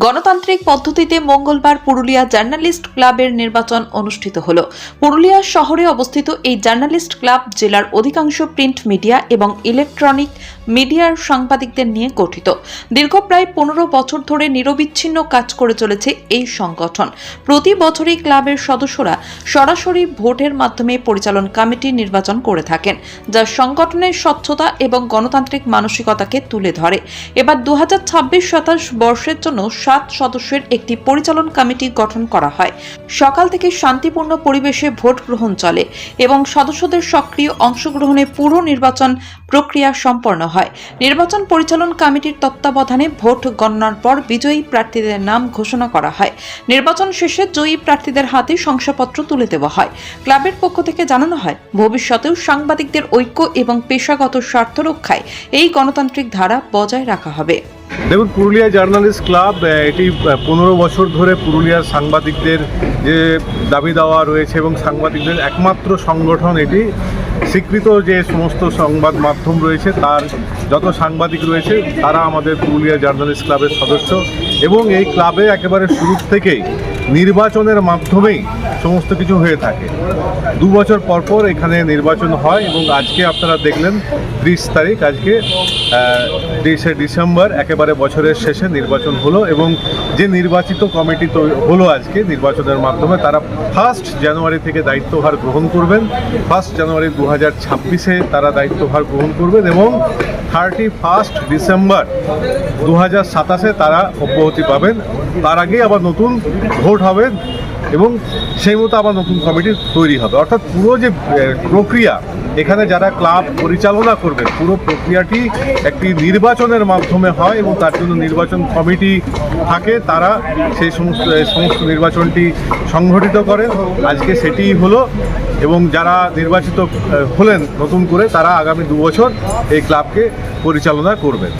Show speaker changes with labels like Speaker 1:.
Speaker 1: গণতান্ত্রিক পদ্ধতিতে মঙ্গলবার পুরুলিয়া জার্নালিস্ট ক্লাবের নির্বাচন অনুষ্ঠিত হলো। পুরুলিয়া শহরে অবস্থিত এই জার্নালিস্ট ক্লাব জেলার অধিকাংশ প্রিন্ট মিডিয়া এবং ইলেকট্রনিক মিডিয়ার সাংবাদিকদের নিয়ে গঠিত। দীর্ঘ প্রায় 15 বছর ধরে নিরবিচ্ছিন্ন কাজ করে চলেছে এই সংগঠন। প্রতি বছরই ক্লাবের সদস্যরা সরাসরি ভোটের মাধ্যমে পরিচালন কমিটি নির্বাচন করে থাকেন, যা সংগঠনের স্বচ্ছতা এবং গণতান্ত্রিক মানসিকতাকে তুলে ধরে। এবার 2026-27 বর্ষের জন্য 7 সদস্যের একটি পরিচালন কমিটি গঠন করা হয়। সকাল থেকে শান্তিপূর্ণ পরিবেশে ভোট গ্রহণ চলে এবং সদস্যদের সক্রিয় অংশগ্রহণে পুরো নির্বাচন প্রক্রিয়া সম্পন্ন হয়। নির্বাচন পরিচালন কমিটির তত্ত্বাবধানে ভোট গণনার পর বিজয়ী প্রার্থীদের নাম ঘোষণা করা হয়। নির্বাচন শেষে জয়ী প্রার্থীদের হাতে শংসাপত্র তুলে দেওয়া হয়। ক্লাবের পক্ষ থেকে জানানো হয়, ভবিষ্যতেও সাংবাদিকদের ঐক্য এবং পেশাগত স্বার্থ রক্ষায় এই গণতান্ত্রিক ধারা বজায় রাখা হবে।
Speaker 2: দেখুন, পুরুলিয়া জার্নালিস্ট ক্লাব এটি 15 বছর ধরে পুরুলিয়ার সাংবাদিকদের যে দাবি দেওয়া রয়েছে এবং সাংবাদিকদের একমাত্র সংগঠন, এটি স্বীকৃত যে সমস্ত সংবাদ মাধ্যম রয়েছে তার যত সাংবাদিক রয়েছে তারা আমাদের পুরুলিয়া জার্নালিস্ট ক্লাবের সদস্য এবং এই ক্লাবে একেবারে শুরু থেকেই নির্বাচনের মাধ্যমেই সমস্ত কিছু হয়ে থাকে। 2 বছর পর পর এখানে নির্বাচন হয় এবং আজকে আপনারা দেখলেন 30 তারিখ, আজকে 23শে ডিসেম্বর একেবারে বছরের শেষে নির্বাচন হলো এবং যে নির্বাচিত কমিটি হলো আজকে নির্বাচনের মাধ্যমে তারা 1 জানুয়ারি থেকে দায়িত্বভার গ্রহণ করবেন। 1 জানুয়ারি 2026-এ তারা দায়িত্বভার গ্রহণ করবেন এবং 31 ডিসেম্বর 2027-এ তারা অব্যাহতি পাবেন। তার আগেই আবার নতুন ভোট হবে এবং সেই মতো আবার নতুন কমিটি তৈরি হবে। অর্থাৎ পুরো যে প্রক্রিয়া এখানে যারা ক্লাব পরিচালনা করবে, পুরো প্রক্রিয়াটি একটি নির্বাচনের মাধ্যমে হয় এবং তার জন্য নির্বাচন কমিটি থাকে, তারা সেই সমস্ত নির্বাচনটি সংগঠিত করেন। আজকে সেটিই হলো এবং যারা নির্বাচিত হলেন নতুন করে তারা আগামী 2 বছর এই ক্লাবকে পরিচালনা করবেন।